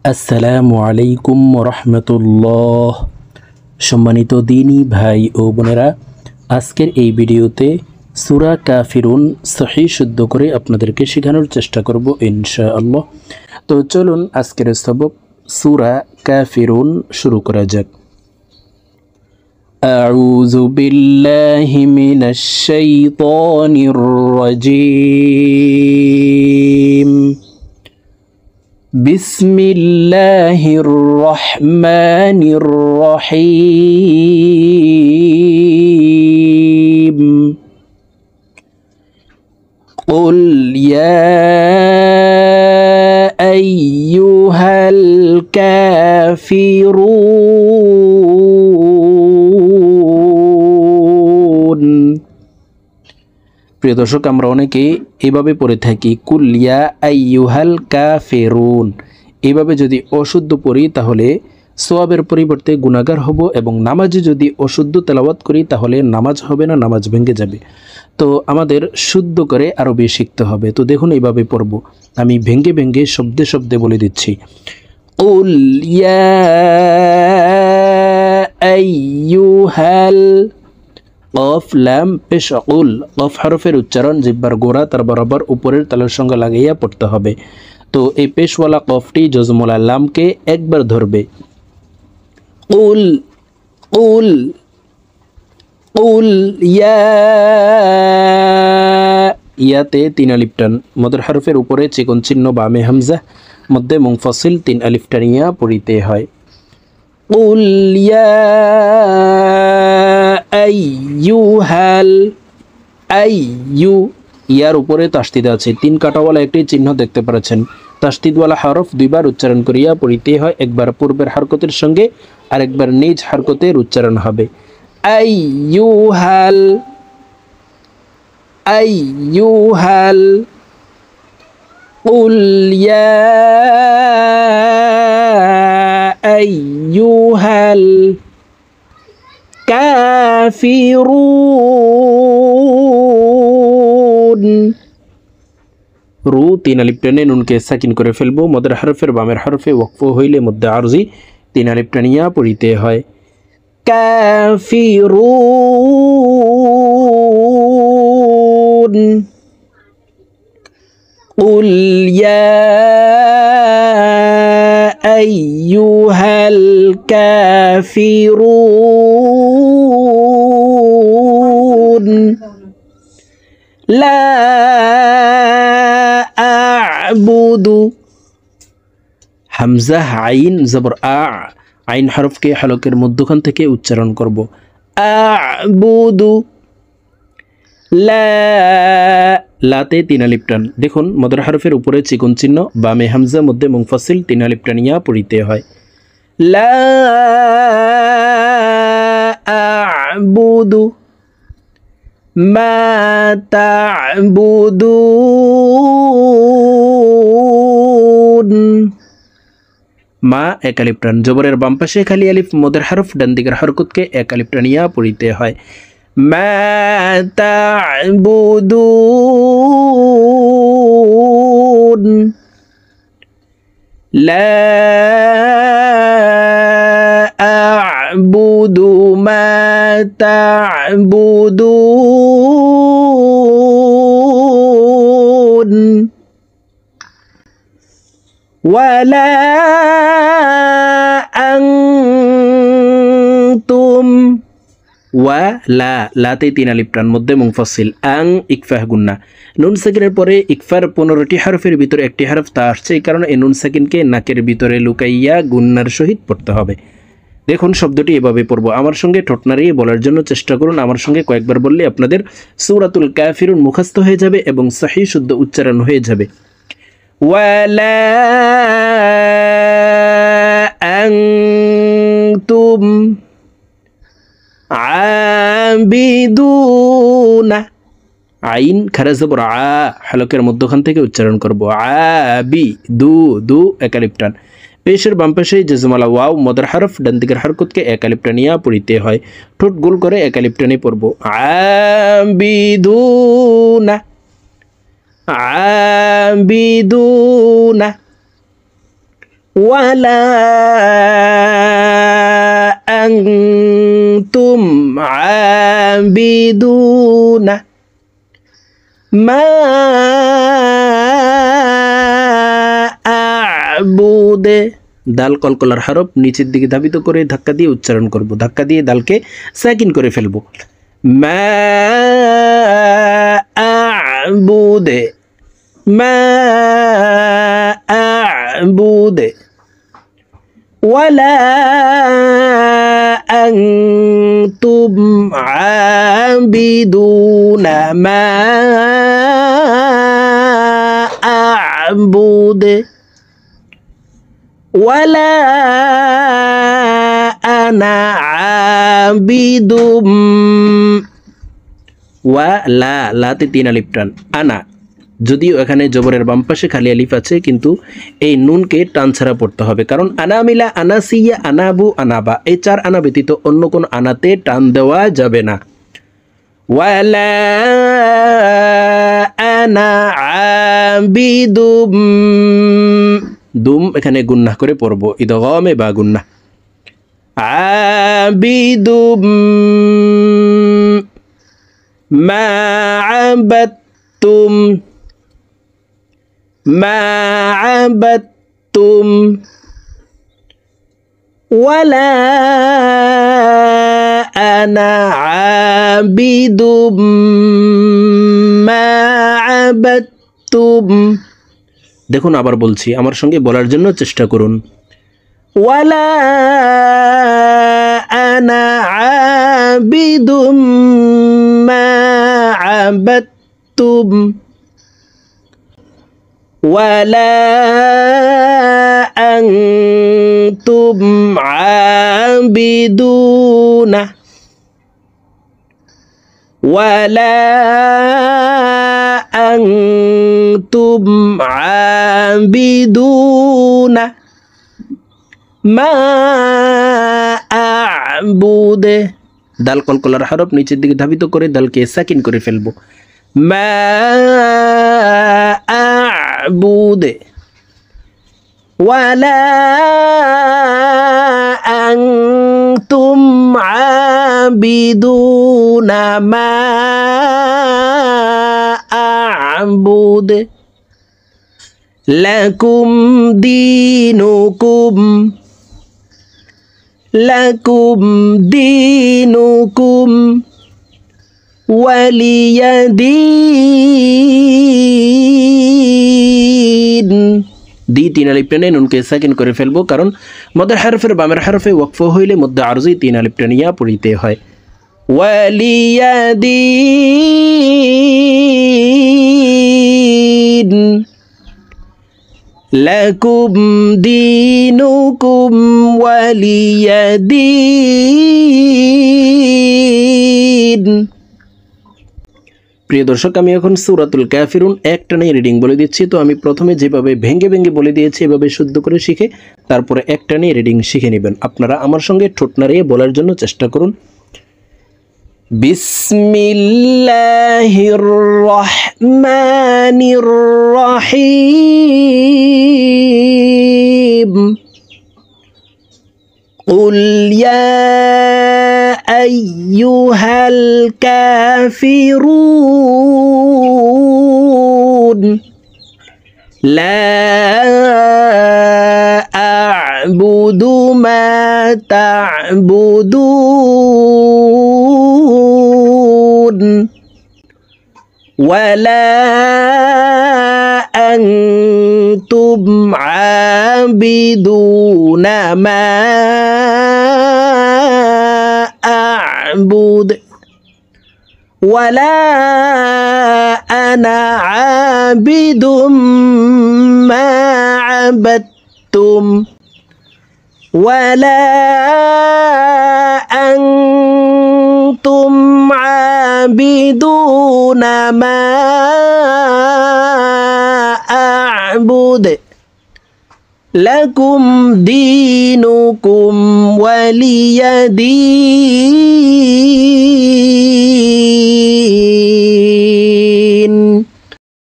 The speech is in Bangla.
আসসালামু আলাইকুম রহমতুল্লাহ। সম্মানিত দিনী ভাই ও বোনেরা, আজকের এই ভিডিওতে সূরা কাফিরুন সহিহ শুদ্ধ করে আপনাদেরকে শেখানোর চেষ্টা করব ইনশাআল্লাহ। তো চলুন আজকের সবক সূরা কাফিরুন শুরু করা যাক। আউযু বিল্লাহি মিনাশ শাইতানির রাজীম। বিসমিল্লাহির রহমানির রহিম। কুল ইয়া আইয়ুহাল কাফিরুন। প্রিয় দর্শক, আমরা অনেকে এভাবে পড়ে থাকি কুল ইয়া আইয়ুহাল কাফিরুন। এভাবে যদি অশুদ্ধ পড়ি তাহলে সওয়াবের পরিবর্তে গুনাহগার হব, এবং নামাজে যদি অশুদ্ধ তেলাওয়াত করি তাহলে নামাজ হবে না, নামাজ ভেঙে যাবে। তো আমাদের শুদ্ধ করে আরবি শিখতে হবে। তো দেখুন এইভাবে পড়ব, আমি ভেঙে ভেঙে শব্দে শব্দে বলে দিচ্ছি। কুল ইয়া আইয়ুহাল, কফ লাম পেশ উল, কফ হরফের উচ্চারণ জিহ্বার গোড়া তার বরাবর উপরের তালের সঙ্গে লাগাইয়া পড়তে হবে। তো এই পেশওয়ালা কফটি জজমওয়ালা লামকে একবার ধরবে। উল উল উল ইয়া, ইয়াতে 3 আলিফ টান, মদের হরফের উপরে চিকন চিহ্ন বামে হামজা, মধ্যে মুনফাসিল 3 আলিফ টানিয়া পড়িতে হয়। উল ইয়া আইয়ুহাল, আইয়ু, ইয়ার উপরে তাসদিদ আছে, 3 কাটাওয়ালা একটি চিহ্ন দেখতে পাচ্ছেন। তাসদিদওয়ালা হরফ দুইবার উচ্চারণ করিয়া পড়িতে হয়, একবার পূর্বের হরকতের সঙ্গে আর একবার নিজ হরকতের উচ্চারণ হবে। আইয়ুহাল, আইয়ুহাল। কুল ইয়া আইয়ুহাল কাফিরুন। রু 3 আলিফ টেনে নুনকে সাকিন করে ফেলবো। মদের হরফের বামের হরফে ওয়াকফ হইলে মধ্যে আরজি 3 আলিফ টানিয়া পড়িতে হয়। কাফিরুন। কুল ইয়া আইয়ুহাল কাফিরুন লা আ'বুদু, হামজা আইন জবর আ, আইন হরফকে হলকের মধ্যখান থেকে উচ্চারণ করব। আ'বুদু, লা, লাতে 3 আলিফ টান। দেখুন মদের হরফের উপরে চিকন চিহ্ন, বামে হামজা, মধ্যে মুনফাসিল 3 আলিফ টানিয়া পড়িতে হয়। লা আ'বুদু মা তা'বুদুন। মা 1 আলিফ টান, জবরের বাম পাশে খালি আলিফ, মদের হরফ ডান দিকের হরকতকে 1 আলিফ টানিয়া পড়িতে হয়। মা তা'বুদুন লা আ'বুদু মা তা'বুদুন ওয়ালা আনতুম। ওয়া লা, লাতে 3 আলিফ টান, মধ্যে মুনফাসিল, আং ইকফাহ গুন্না। নুন সাকিনের পরে ইকফার 15টি হরফের ভিতরে একটি হরফ তা আসছে, এই কারণে এই নুন সাকিনকে নাকের ভিতরে লুকাইয়া গুন্নার সহিত পড়তে হবে। দেখুন শব্দটি এভাবে পড়ব, আমার সঙ্গে ঠোঁট নাড়িয়ে বলার জন্য চেষ্টা করুন। আমার সঙ্গে কয়েকবার বললে আপনাদের সূরাতুল কাফিরুন মুখস্থ হয়ে যাবে এবং সহিহ শুদ্ধ উচ্চারণ হয়ে যাবে। ওয়ালা আনতুম আবিদুনা, আইন খারা জবর আ, হলকের মধ্যখান থেকে উচ্চারণ করব। আবি দু, দু 1 আলিফ টান। পেশের বাম পাশে জজমালা ওয়াও, মদের হরফ ডান দিকের হরকতকে 1 আলিফ টানিয়া পড়িতে হয়। ঠোঁট গোল করে 1 আলিফ টানে পড়ব। আবিদুনা, আবিদুনা ওয়ালা আনতুম আবিদুনা মা আ'বুদু। দাল কলকলার হরফ নিচের দিকে ধাবিত করে ধাক্কা দিয়ে উচ্চারণ করব, ধাক্কা দিয়ে দালকে সাকিন করে ফেলবো। মা আ'বুদু মা আ'বুদু ওয়ালা আনতুম আবিদুনা মা আ'বুদু ওয়ালা আনা আবিদুম। ওয়ালা লাতে 3 আলিফ টান, আনা যদিও এখানে জবরের বাম পাশে খালি আলিফ আছে, কিন্তু এই নুনকে টান ছাড়া পড়তে হবে, কারণ আনামিলা, আনাসিয়া, আনাবু, আনাবা এই 4 আনা ব্যতীত অন্য কোন আনাতে টান দেওয়া যাবে না। ওয়ালা আনা আবিদুম, দুম এখানে গুন্নাহ করে পড়ব, ইদগামে বা গুন্নাহ। আবিদুম মা আবাদতুম মা আবাদতুম ওয়ালা আনা আবিদুম মা আবাদতুম। দেখুন আবার বলছি, আমার সঙ্গে বলার জন্য চেষ্টা করুন। ওয়ালা আনা আবিদুম মা আবাদতুম ওয়ালা আনতুম আবিদুনা ওয়ালা আনতুম আবিদুনা মা আ'বুদু। দাল কলকলার হরফ নিচের দিকে ধাবিত করে দালকে সাকিন করে ফেলবো। মা আ'বুদু ওয়ালা আনতুম আবিদুনা মা আ'বুদু লাকুম দীনুকুম লাকুম দীনুকুম ওয়ালিয়াদিন। দি 3 আলিফ টেনে নুনকে সাকিন করে ফেলবো, কারণ মদের হরফের বামের হরফে ওয়াকফ হইলে মধ্যে আরজি 3 আলিফ টেনিয়া পড়িতে হয়। ওয়ালিয়াদিন লাকুম দীনুকুম ওয়ালিয়াদিন। প্রিয় দর্শক, আমি এখন সূরাতুল কাফিরুন একটানে রিডিং বলে দিচ্ছি। তো আমি প্রথমে যেভাবে ভেঙ্গে ভেঙ্গে বলে দিয়েছি এভাবে শুদ্ধ করে শিখে তারপরে একটানে রিডিং শিখে নেবেন। আপনারা আমার সঙ্গে ঠোঁট নাড়িয়ে বলার জন্য চেষ্টা করুন। বিসমিল্লাহির রহমানির রহিম কুল ইয়া আইয়ুহাল কাফিরুন লা আ'বুদু মা তা'বুদুন ওয়ালা আনতুম আবিদুনা মা আ'বুদু ওয়ালা আনা আবিদুম মা আবাদতুম ওয়ালা আনতুম আবিদুনা মা আ'বুদু লাকুম দীনুকুম ওয়ালিয়াদিন।